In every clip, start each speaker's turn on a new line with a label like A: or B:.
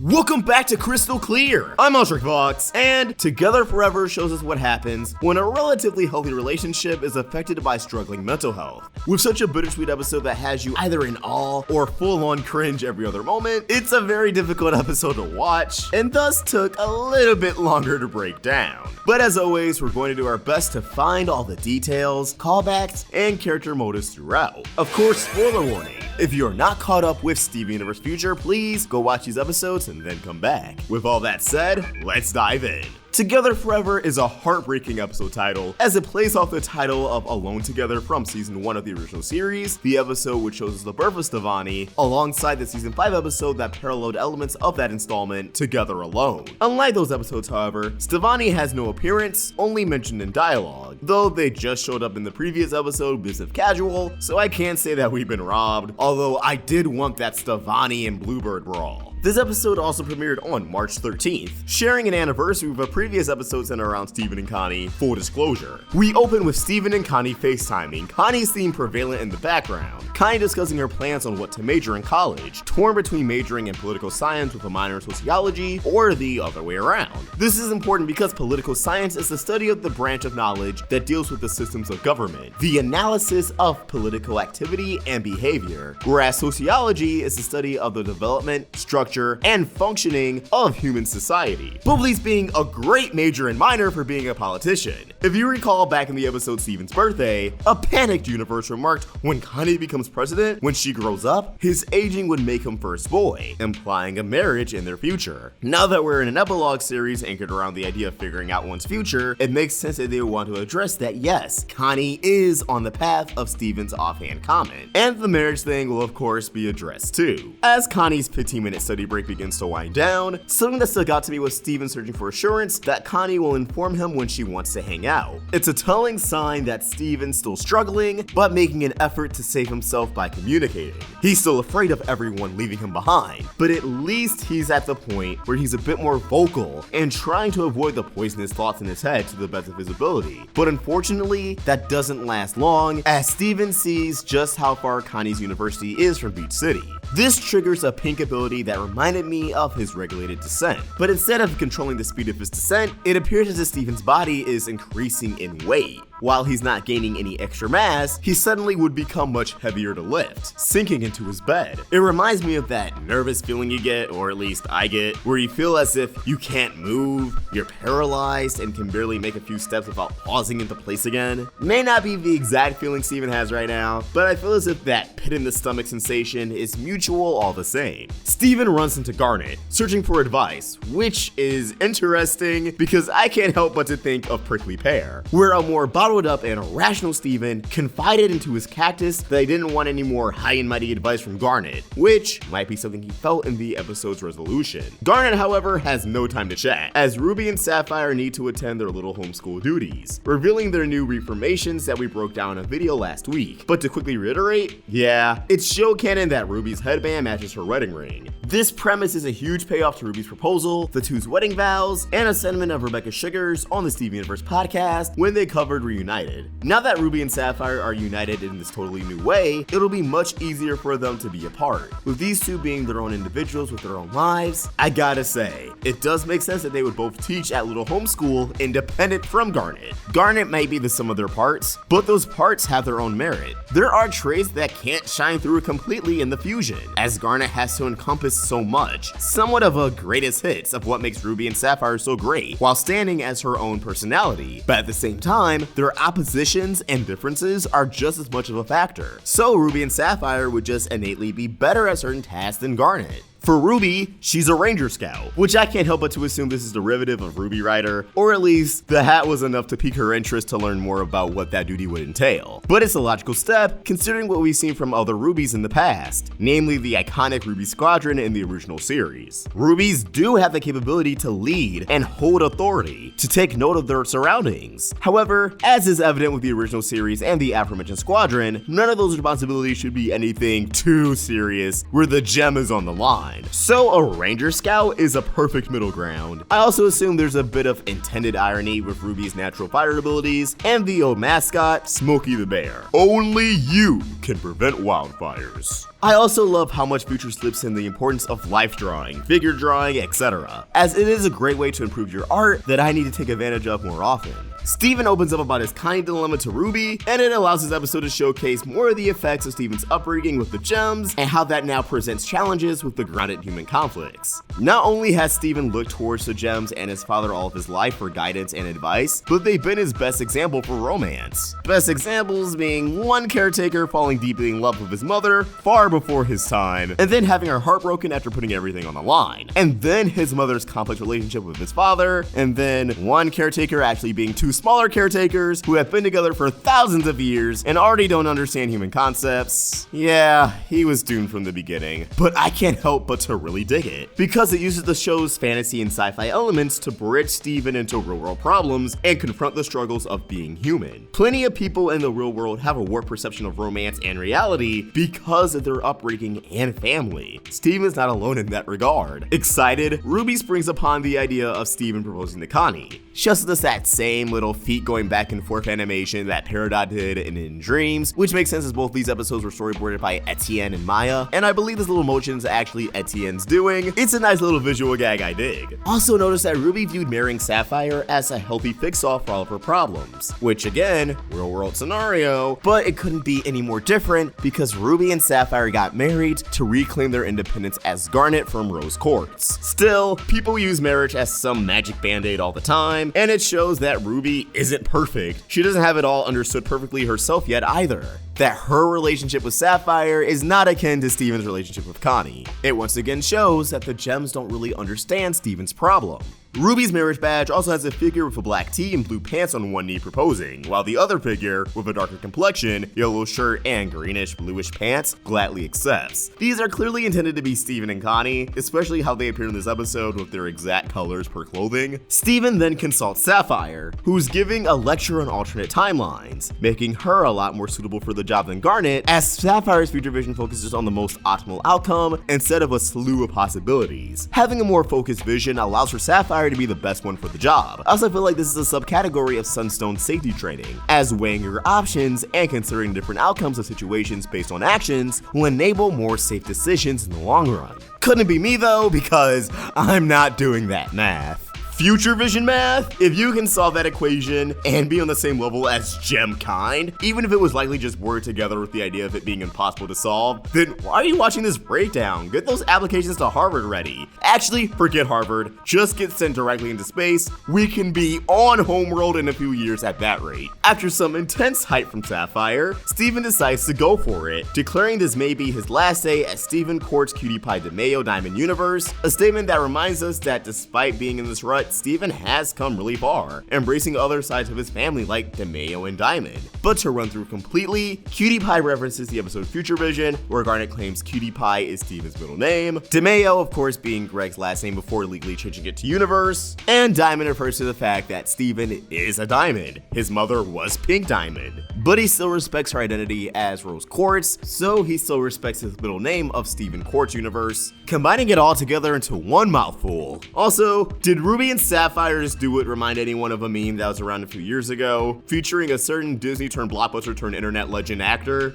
A: Welcome back to Crystal Clear. I'm Ultra Fox, and Together Forever shows us what happens when a relatively healthy relationship is affected by struggling mental health. With such a bittersweet episode that has you either in awe or full-on cringe every other moment, it's a very difficult episode to watch, and thus took a little bit longer to break down. But as always, we're going to do our best to find all the details, callbacks, and character motives throughout. Of course, spoiler warning. If you're not caught up with Steven Universe Future, please go watch these episodes and then come back. With all that said, let's dive in. Together Forever is a heartbreaking episode title, as it plays off the title of Alone Together from Season 1 of the original series, the episode which shows us the birth of Stevonnie, alongside the Season 5 episode that paralleled elements of that installment, Together Alone. Unlike those episodes, however, Stevonnie has no appearance, only mentioned in dialogue, though they just showed up in the previous episode, Business Casual, so I can't say that we've been robbed, although I did want that Stevonnie and Bluebird brawl. This episode also premiered on March 13th, sharing an anniversary with a previous episode centered around Steven and Connie, full disclosure. We open with Steven and Connie FaceTiming, Connie's theme prevalent in the background, Connie discussing her plans on what to major in college, torn between majoring in political science with a minor in sociology, or the other way around. This is important because political science is the study of the branch of knowledge that deals with the systems of government, the analysis of political activity and behavior, whereas sociology is the study of the development, structure, and functioning of human society. Both of these being a great major and minor for being a politician. If you recall back in the episode Steven's Birthday, a panicked universe remarked when Connie becomes president, when she grows up, his aging would make him first boy, implying a marriage in their future. Now that we're in an epilogue series anchored around the idea of figuring out one's future, it makes sense that they would want to address that yes, Connie is on the path of Steven's offhand comment. And the marriage thing will of course be addressed too. As Connie's 15-minute study break begins to wind down, something that stuck out to me was Steven searching for assurance that Connie will inform him when she wants to hang out. It's a telling sign that Steven's still struggling, but making an effort to save himself by communicating. He's still afraid of everyone leaving him behind, but at least he's at the point where he's a bit more vocal and trying to avoid the poisonous thoughts in his head to the best of his ability. But unfortunately, that doesn't last long, as Steven sees just how far Connie's university is from Beach City. This triggers a pink ability that reminded me of his regulated descent, but instead of controlling the speed of his descent, it appears as if Steven's body is increasing in weight. While he's not gaining any extra mass, he suddenly would become much heavier to lift, sinking into his bed. It reminds me of that nervous feeling you get, or at least I get, where you feel as if you can't move, you're paralyzed, and can barely make a few steps without pausing into place again. May not be the exact feeling Steven has right now, but I feel as if that pit in the stomach sensation is mutual all the same. Steven runs into Garnet, searching for advice, which is interesting because I can't help but to think of Prickly Pear, where a more bottled up and irrational Steven confided into his cactus that he didn't want any more high and mighty advice from Garnet, which might be something he felt in the episode's resolution. Garnet, however, has no time to chat, as Ruby and Sapphire need to attend their little homeschool duties, revealing their new reformations that we broke down in a video last week. But to quickly reiterate, yeah, it's show canon that Ruby's headband matches her wedding ring. This premise is a huge payoff to Ruby's proposal, the two's wedding vows, and a sentiment of Rebecca Sugars on the Steven Universe podcast when they covered Reunited. Now that Ruby and Sapphire are united in this totally new way, it'll be much easier for them to be apart. With these two being their own individuals with their own lives, I gotta say, it does make sense that they would both teach at Little Homeschool independent from Garnet. Garnet might be the sum of their parts, but those parts have their own merit. There are traits that can't shine through completely in the fusion, as Garnet has to encompass so much, somewhat of a greatest hits of what makes Ruby and Sapphire so great, while standing as her own personality. But at the same time, their oppositions and differences are just as much of a factor. So Ruby and Sapphire would just innately be better at certain tasks than Garnet. For Ruby, she's a Ranger Scout, which I can't help but to assume this is derivative of Ruby Rider, or at least the hat was enough to pique her interest to learn more about what that duty would entail. But it's a logical step, considering what we've seen from other Rubies in the past, namely the iconic Ruby Squadron in the original series. Rubies do have the capability to lead and hold authority, to take note of their surroundings. However, as is evident with the original series and the aforementioned squadron, none of those responsibilities should be anything too serious where the gem is on the line. mind. So a Ranger Scout is a perfect middle ground. I also assume there's a bit of intended irony with Ruby's natural fire abilities and the old mascot, Smokey the Bear. Only you can prevent wildfires. I also love how much Future slips in the importance of life drawing, figure drawing, etc., as it is a great way to improve your art that I need to take advantage of more often. Steven opens up about his Connie dilemma to Ruby, and it allows this episode to showcase more of the effects of Steven's upbringing with the gems, and how that now presents challenges with the grounded human conflicts. Not only has Steven looked towards the gems and his father all of his life for guidance and advice, but they've been his best example for romance. Best examples being one caretaker falling deeply in love with his mother far before his time, and then having her heart broken after putting everything on the line, and then his mother's complex relationship with his father, and then one caretaker actually being two smaller caretakers who have been together for thousands of years and already don't understand human concepts. Yeah, he was doomed from the beginning, but I can't help but to really dig it, because it uses the show's fantasy and sci-fi elements to bridge Steven into real-world problems and confront the struggles of being human. Plenty of people in the real world have a warped perception of romance and reality because of their upbringing and family. Steven's not alone in that regard. Excited, Ruby springs upon the idea of Steven proposing to Connie. Just us that same little feet going back and forth animation that Peridot did in Dreams, which makes sense as both these episodes were storyboarded by Etienne and Maya, and I believe this little motion is actually Etienne's doing. It's a nice little visual gag I dig. Also notice that Ruby viewed marrying Sapphire as a healthy fix-all for all of her problems, which again, real world scenario, but it couldn't be any more different because Ruby and Sapphire got married to reclaim their independence as Garnet from Rose Quartz. Still, people use marriage as some magic band-aid all the time, and it shows that Ruby isn't perfect. She doesn't have it all understood perfectly herself yet either. That her relationship with Sapphire is not akin to Steven's relationship with Connie. It once again shows that the gems don't really understand Steven's problem. Ruby's marriage badge also has a figure with a black tee and blue pants on one knee proposing, while the other figure, with a darker complexion, yellow shirt, and greenish bluish pants, gladly accepts. These are clearly intended to be Steven and Connie, especially how they appear in this episode with their exact colors per clothing. Steven then consults Sapphire, who's giving a lecture on alternate timelines, making her a lot more suitable for the job than Garnet, as Sapphire's future vision focuses on the most optimal outcome instead of a slew of possibilities. Having a more focused vision allows for Sapphire to be the best one for the job. I also feel like this is a subcategory of Sunstone safety training, as weighing your options and considering different outcomes of situations based on actions will enable more safe decisions in the long run. Couldn't be me though, because I'm not doing that math. Future vision math? If you can solve that equation and be on the same level as Gem Kind, even if it was likely just worded together with the idea of it being impossible to solve, then why are you watching this breakdown? Get those applications to Harvard ready. Actually, forget Harvard. Just get sent directly into space. We can be on Homeworld in a few years at that rate. After some intense hype from Sapphire, Steven decides to go for it, declaring this may be his last day at Steven Quartz Cutie Pie DeMayo Diamond Universe, a statement that reminds us that despite being in this rut, Steven has come really far, embracing other sides of his family like DeMayo and Diamond. But to run through completely, Cutie Pie references the episode Future Vision, where Garnet claims Cutie Pie is Steven's middle name, DeMayo of course being Greg's last name before legally changing it to Universe, and Diamond refers to the fact that Steven is a diamond. His mother was Pink Diamond, but he still respects her identity as Rose Quartz, so he still respects his middle name of Steven Quartz Universe, combining it all together into one mouthful. Also, did Ruby and Sapphire just do it remind anyone of a meme that was around a few years ago, featuring a certain Disney turned blockbuster turned internet legend actor?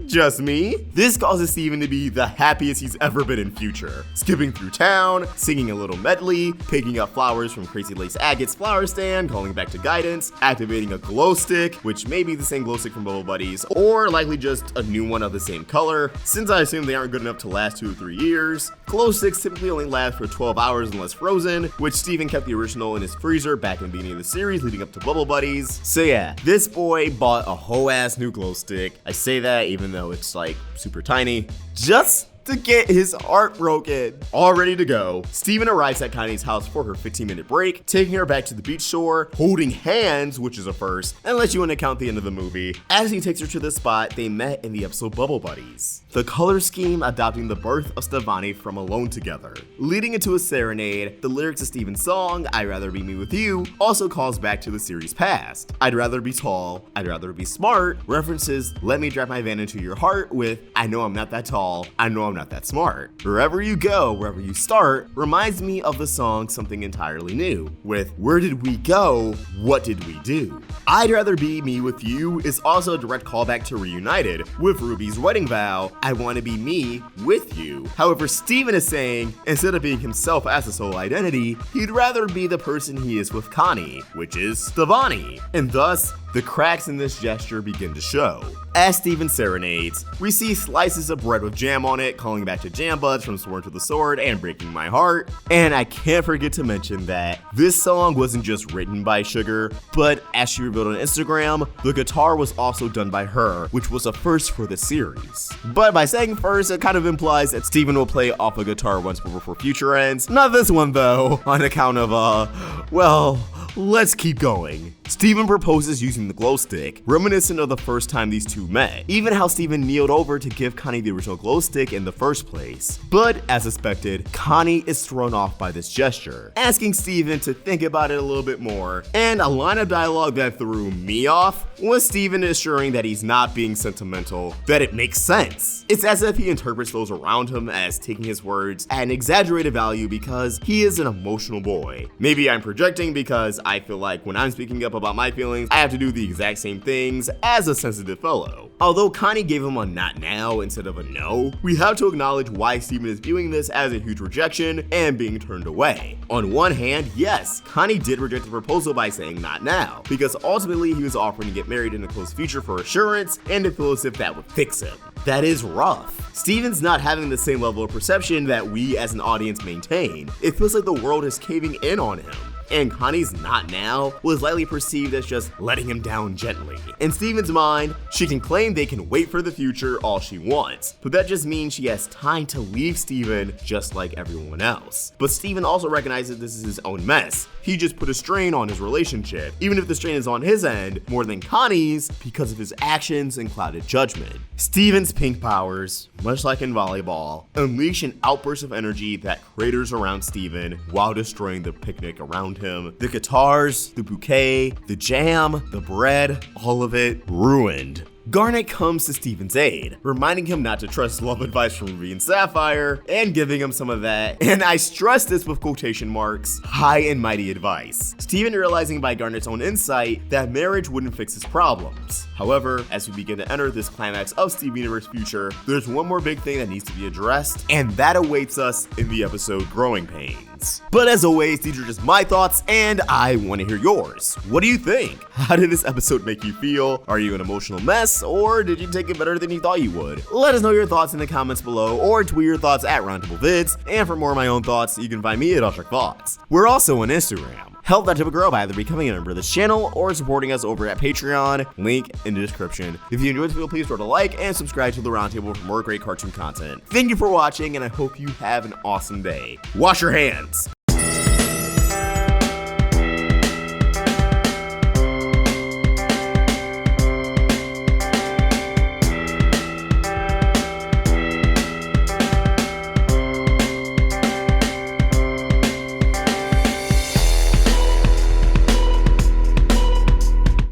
A: Just me? This causes Steven to be the happiest he's ever been in Future, skipping through town, singing a little medley, picking up flowers from Crazy Lace Agate's flower stand, calling back to guidance, activating a glow stick, which may be the same glow stick from Bubble Buddies, or likely just a new one of the same color, since I assume they aren't good enough to last 2 or 3 years. Glow sticks typically only last for 12 hours unless frozen, which Steven kept the original in his freezer back in the beginning of the series leading up to Bubble Buddies. So yeah, this boy bought a whole ass new glow stick. I say that even though it's like super tiny, just to get his heart broken. All ready to go, Steven arrives at Connie's house for her 15-minute break, taking her back to the beach shore, holding hands, which is a first, unless you want to count the end of the movie. As he takes her to the spot they met in the episode Bubble Buddies, the color scheme adopting the birth of Stevani from Alone Together. Leading into a serenade, the lyrics of Steven's song, I'd Rather Be Me With You, also calls back to the series past. I'd rather be tall, I'd rather be smart, references Let Me Drive My Van Into Your Heart with I know I'm not that tall, I know I'm not that smart. Wherever you go, wherever you start reminds me of the song Something Entirely New, with where did we go, what did we do? I'd Rather Be Me With You is also a direct callback to Reunited, with Ruby's wedding vow, I wanna be me with you. However, Steven is saying, instead of being himself as a sole identity, he'd rather be the person he is with Connie, which is Stevani, and thus, the cracks in this gesture begin to show. As Steven serenades, we see slices of bread with jam on it, calling back to Jam Buds from Sworn to the Sword and Breaking My Heart. And I can't forget to mention that this song wasn't just written by Sugar, but as she revealed on Instagram, the guitar was also done by her, which was a first for the series. But by saying first, it kind of implies that Steven will play off a guitar once before Future ends. Not this one though, on account of, well, let's keep going. Steven proposes using the glow stick, reminiscent of the first time these two met, even how Steven kneeled over to give Connie the original glow stick in the first place. But, as expected, Connie is thrown off by this gesture, asking Steven to think about it a little bit more, and a line of dialogue that threw me off was Steven assuring that he's not being sentimental, that it makes sense. It's as if he interprets those around him as taking his words at an exaggerated value because he is an emotional boy. Maybe I'm projecting because I feel like when I'm speaking up about my feelings, I have to do the exact same things as a sensitive fellow. Although Connie gave him a not now instead of a no, we have to acknowledge why Steven is viewing this as a huge rejection and being turned away. On one hand, yes, Connie did reject the proposal by saying not now, because ultimately he was offering to get married in the close future for assurance and to feel as if that would fix him. That is rough. Steven's not having the same level of perception that we as an audience maintain. It feels like the world is caving in on him. And Connie's not now was likely perceived as just letting him down gently. In Steven's mind, she can claim they can wait for the future all she wants, but that just means she has time to leave Steven just like everyone else. But Steven also recognizes this is his own mess. He just put a strain on his relationship, even if the strain is on his end more than Connie's because of his actions and clouded judgment. Steven's pink powers, much like in volleyball, unleash an outburst of energy that craters around Steven while destroying the picnic around him. The guitars, the bouquet, the jam, the bread, all of it ruined. Garnet comes to Steven's aid, reminding him not to trust love advice from Ruby and Sapphire, and giving him some of that, and I stress this with quotation marks, high and mighty advice. Steven realizing by Garnet's own insight that marriage wouldn't fix his problems. However, as we begin to enter this climax of Steven Universe Future, there's one more big thing that needs to be addressed, and that awaits us in the episode Growing Pains. But as always, these are just my thoughts, and I want to hear yours. What do you think? How did this episode make you feel? Are you an emotional mess, or did you take it better than you thought you would? Let us know your thoughts in the comments below, or tweet your thoughts at Roundtable Vids, and for more of my own thoughts, you can find me at Thoughts. We're also on Instagram. Help that type of grow by either becoming a member of this channel or supporting us over at Patreon, link in the description. If you enjoyed this video, please throw a like and subscribe to the Roundtable for more great cartoon content. Thank you for watching, and I hope you have an awesome day. Wash your hands!